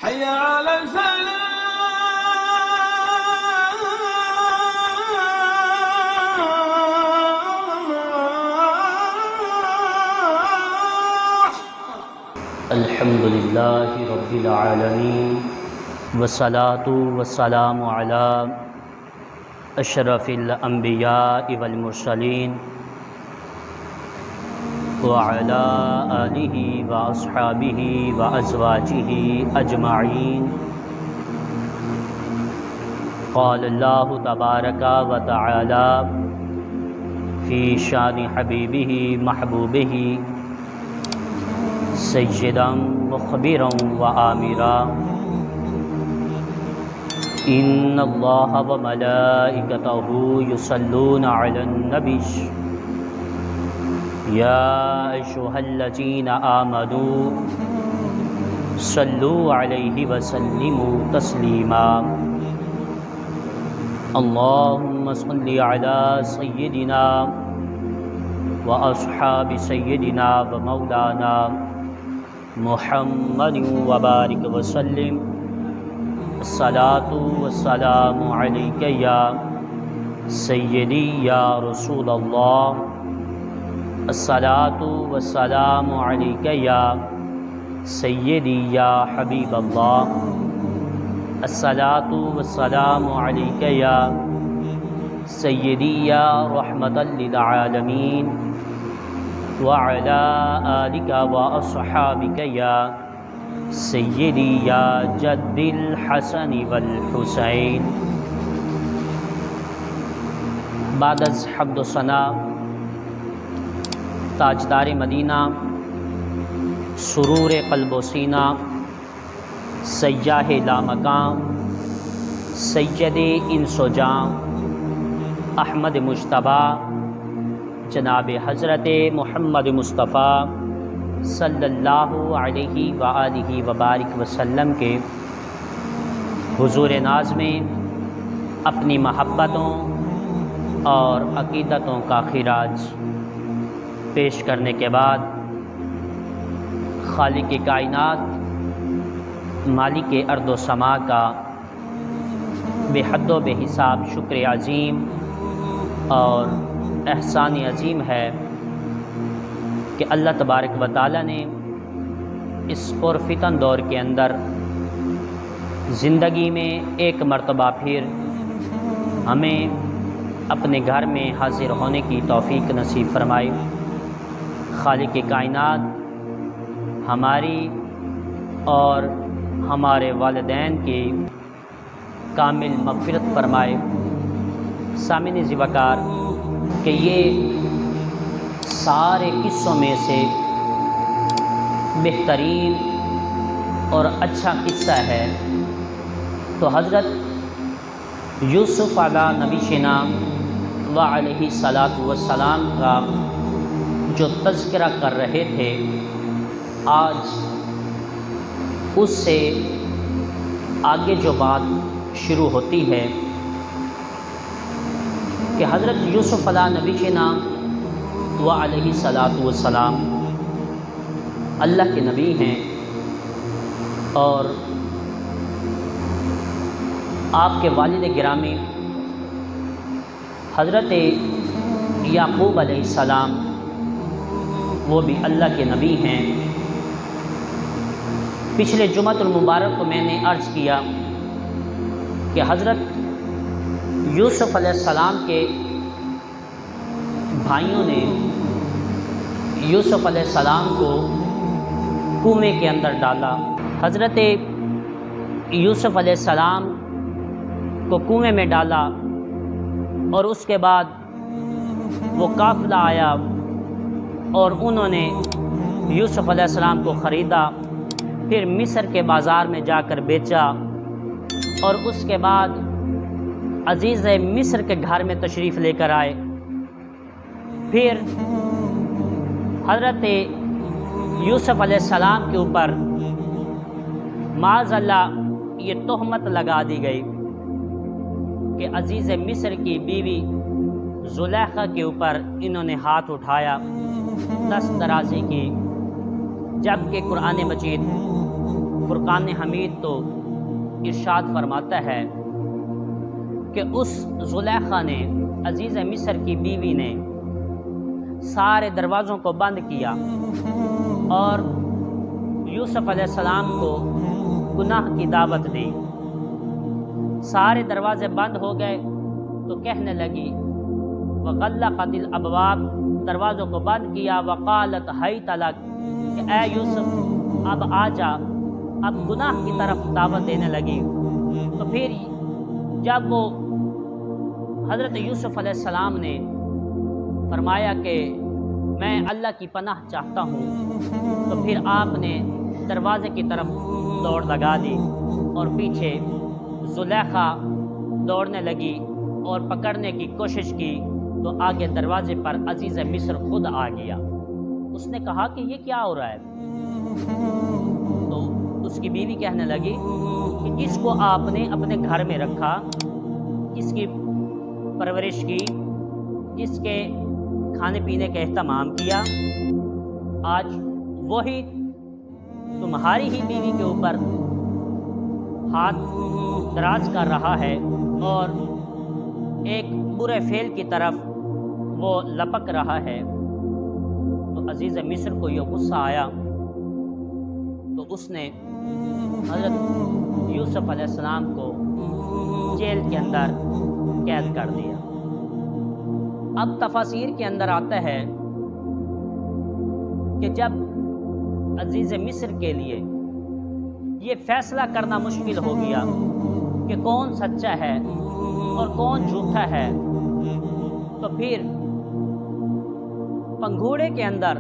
حي على الفلاح. الحمد للہ رب العالمین والصلاة والسلام علی اشرف الانبیاء والمرسلین وعلی آلہ واصحابہ وازواجہ اجمعین. قال اللہ تبارک و تعالی فی شان حبیبہ محبوبہ سیدا مخبرا و آمرا ان اللہ و ملائکتہ یصلون علی النبی یا ایھا الذین آمنوا صلوا علیہ وسلموا تسلیما. اللہم صل علی سیدنا و اصحاب سیدنا و مولانا محمد وبارک وسلم. الصلاۃ والسلام علیک یا سیدی یا رسول اللہ. الصلاۃ والسلام علیک یا سیدی یا حبیب اللہ. الصلاۃ والسلام علیک یا سیدی یا رحمۃ للعالمین وعلی آلک و اصحابک یا سیدی یا جد الحسن والحسین. بعد از حمد و ثنا تاجدار مدینہ سرور قلب و سینہ سیاح لامکان سید انس و جان احمد مجتبیٰ جناب حضرت محمد مصطفیٰ صلی اللہ علیہ وآلہ وبارک وسلم کے حضور ناز میں اپنی محبتوں اور عقیدتوں کا خراج پیش کرنے کے بعد خالق کائنات مالک ارض و سما کا بے حد و بے حساب شکر عظیم اور احسان عظیم ہے کہ اللہ تبارک و تعالی نے اس پرفتن دور کے اندر زندگی میں ایک مرتبہ پھر ہمیں اپنے گھر میں حاضر ہونے کی توفیق نصیب فرمائی. خالق کائنات ہماری اور ہمارے والدین کی کامل مغفرت فرمائے. سامعین ذی وقار کہ یہ سارے قصوں میں سے بہترین اور اچھا قصہ ہے تو حضرت یوسف علیہ نبینا و علیہ الصلاۃ والسلام کا جو تذکرہ کر رہے تھے آج اس سے آگے جو بات شروع ہوتی ہے کہ حضرت یوسف علیہ نبینا و علیہ الصلاۃ والسلام اللہ کے نبی ہیں اور آپ کے والد گرامی حضرت یعقوب علیہ السلام وہ بھی اللہ کے نبی ہیں. پچھلے جمعہ المبارک کو میں نے عرض کیا کہ حضرت یوسف علیہ السلام کے بھائیوں نے یوسف علیہ السلام کو کنویں کے اندر ڈالا. حضرت یوسف علیہ السلام کو کنویں میں ڈالا اور اس کے بعد وہ قافلہ آیا اور انہوں نے یوسف علیہ السلام کو خریدا، پھر مصر کے بازار میں جا کر بیچا اور اس کے بعد عزیز مصر کے گھر میں تشریف لے کر آئے. پھر حضرت یوسف علیہ السلام کے اوپر معاذ اللہ یہ تہمت لگا دی گئی کہ عزیز مصر کی بیوی زلیخا کے اوپر انہوں نے ہاتھ اٹھایا، دست درازی کی، جبکہ قرآن مجید فرقان حمید تو ارشاد فرماتا ہے کہ اس زلیخا نے، عزیز مصر کی بیوی نے، سارے دروازوں کو بند کیا اور یوسف علیہ السلام کو گناہ کی دعوت دی۔ سارے دروازے بند ہو گئے تو کہنے لگی، وغلقت الابواب، دروازوں کو بند کیا، وقالت حیت لک، کہ اے یوسف اب آ جا، اب گناہ کی طرف دعوت دینے لگی۔ تو پھر جب وہ حضرت یوسف علیہ السلام نے فرمایا کہ میں اللہ کی پناہ چاہتا ہوں، تو پھر آپ نے دروازے کی طرف دوڑ لگا دی اور پیچھے زلیخا دوڑنے لگی اور پکڑنے کی کوشش کی، تو آگے دروازے پر عزیز مصر خود آ گیا۔ اس نے کہا کہ یہ کیا ہو رہا ہے؟ تو اس کی بیوی کہنے لگی کہ اس کو آپ نے اپنے گھر میں رکھا، اس کی پرورش کی، اس کے کھانے پینے کا اہتمام کیا، آج وہی تمہاری ہی بیوی کے اوپر ہاتھ دراز کر رہا ہے اور ایک برے فعل کی طرف وہ لپک رہا ہے۔ تو عزیز مصر کو یہ غصہ آیا تو اس نے حضرت یوسف علیہ السلام کو جیل کے اندر قید کر دیا۔ اب تفاسیر کے اندر آتا ہے کہ جب عزیز مصر کے لیے یہ فیصلہ کرنا مشکل ہو گیا کہ کون سچا ہے اور کون جھوٹا ہے، تو پھر پنگھوڑے کے اندر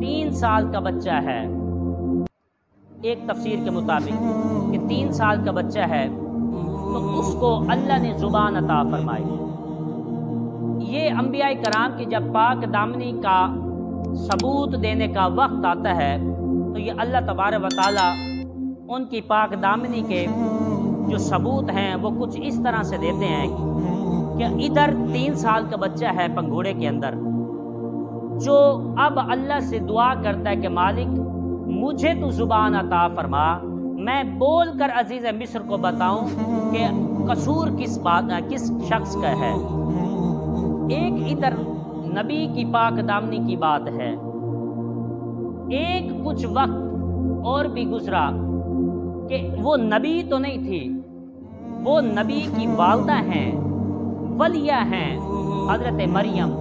3 سال کا بچہ ہے، ایک تفسیر کے مطابق کہ 3 سال کا بچہ ہے، تو اس کو اللہ نے زبان عطا فرمائی۔ یہ انبیاء کرام کی جب پاک دامنی کا ثبوت دینے کا وقت آتا ہے تو یہ اللہ تبارک و تعالیٰ ان کی پاک دامنی کے جو ثبوت ہیں وہ کچھ اس طرح سے دیتے ہیں کہ ادھر 3 سال کا بچہ ہے پنگھوڑے کے اندر، جو اب اللہ سے دعا کرتا ہے کہ مالک مجھے تو زبان عطا فرما، میں بول کر عزیز مصر کو بتاؤں کہ قصور کس شخص کا ہے۔ ایک ادھر نبی کی پاک دامنی کی بات ہے، ایک کچھ وقت اور بھی گزرا کہ وہ نبی تو نہیں تھی، وہ نبی کی والدہ ہیں، ولیہ ہیں، حضرت مریم۔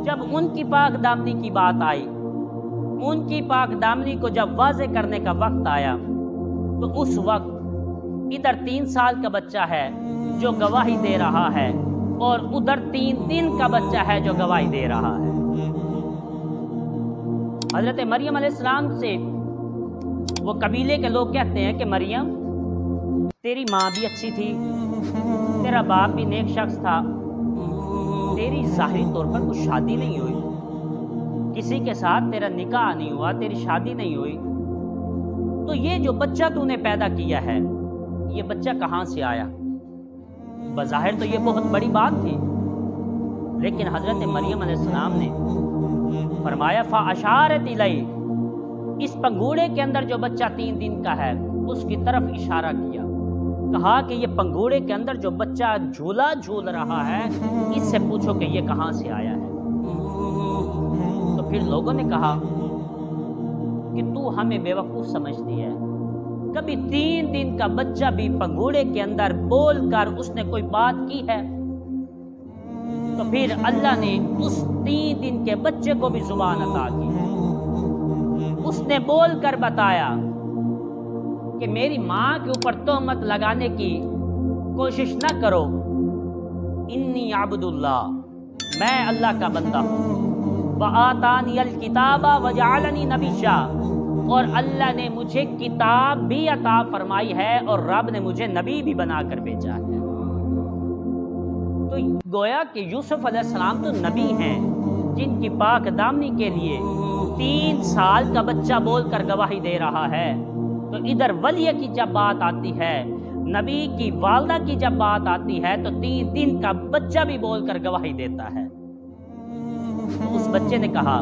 جب ان کی پاک دامنی کی بات آئی، ان کی پاک دامنی کو جب واضح کرنے کا وقت آیا، تو اس وقت ادھر 3 سال کا بچہ ہے جو گواہی دے رہا ہے اور ادھر 3 دن کا بچہ ہے جو گواہی دے رہا ہے۔ حضرت مریم علیہ السلام سے وہ قبیلے کے لوگ کہتے ہیں کہ مریم تیری ماں بھی اچھی تھی، تیرا باپ بھی نیک شخص تھا، تیری ظاہری طور پر کچھ شادی نہیں ہوئی، کسی کے ساتھ تیرا نکاح نہیں ہوا، تیری شادی نہیں ہوئی، تو یہ جو بچہ تو نے پیدا کیا ہے یہ بچہ کہاں سے آیا؟ بظاہر تو یہ بہت بڑی بات تھی، لیکن حضرت مریم علیہ السلام نے فرمایا فَأَشَارَتْ إِلَيْهِ، اس پنگھوڑے کے اندر جو بچہ 3 دن کا ہے اس کی طرف اشارہ کیا، کہا کہ یہ پنگھوڑے کے اندر جو بچہ جھولا جھول رہا ہے اس سے پوچھو کہ یہ کہاں سے آیا ہے۔ تو پھر لوگوں نے کہا کہ تو ہمیں بیوقوف سمجھتی ہے، کبھی 3 دن کا بچہ بھی پنگھوڑے کے اندر بول کر اس نے کوئی بات کی ہے؟ تو پھر اللہ نے اس 3 دن کے بچے کو بھی زبان عطا کی، اس نے بول کر بتایا کہ میری ماں کے اوپر تہمت لگانے کی کوشش نہ کرو، انی عبد اللہ، میں اللہ کا بندہ ہوں، وآتانی الکتاب وجعلنی نبیّا، اور اللہ نے مجھے کتاب بھی عطا فرمائی ہے اور رب نے مجھے نبی بھی بنا کر بھیجا ہے۔ تو گویا کہ یوسف علیہ السلام تو نبی ہیں جن کی پاک دامنی کے لیے 3 سال کا بچہ بول کر گواہی دے رہا ہے، تو ادھر ولیہ کی جب بات آتی ہے، نبی کی والدہ کی جب بات آتی ہے، تو 3 دن کا بچہ بھی بول کر گواہی دیتا ہے۔ تو اس بچے نے کہا،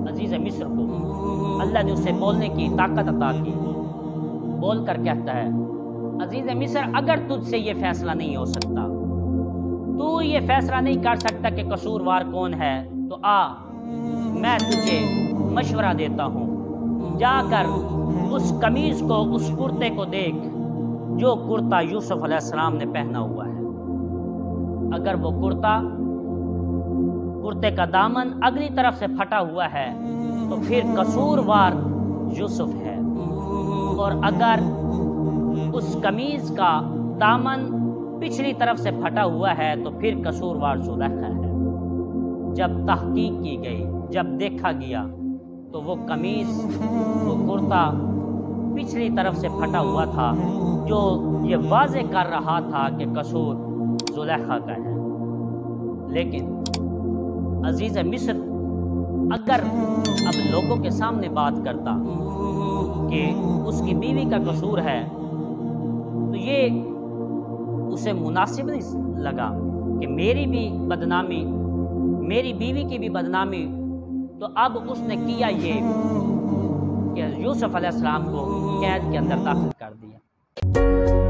عزیز مصر کو اللہ نے اسے بولنے کی طاقت عطا کی، بول کر کہتا ہے عزیز مصر اگر تجھ سے یہ فیصلہ نہیں ہو سکتا، تو یہ فیصلہ نہیں کر سکتا کہ قصوروار کون ہے، تو آ میں تجھے مشورہ دیتا ہوں، جا کر اس قمیض کو، اس کرتے کو دیکھ جو کرتا یوسف علیہ السلام نے پہنا ہوا ہے۔ اگر وہ کرتے کا دامن اگلی طرف سے پھٹا ہوا ہے تو پھر قصوروار یوسف ہے، اور اگر اس قمیض کا دامن پچھلی طرف سے پھٹا ہوا ہے تو پھر قصوروار زلیخا ہے۔ جب تحقیق کی گئی، جب دیکھا گیا تو وہ قمیض، وہ کرتا پچھلی طرف سے پھٹا ہوا تھا، جو یہ واضح کر رہا تھا کہ قصور زلیخا کا ہے۔ لیکن عزیز مصر اگر اب لوگوں کے سامنے بات کرتا کہ اس کی بیوی کا قصور ہے، تو یہ اسے مناسب نہیں لگا کہ میری بھی بدنامی، میری بیوی کی بھی بدنامی، تو اب اس نے کیا یہ کہ یوسف علیہ السلام کو قید کے اندر داخل کر دیا۔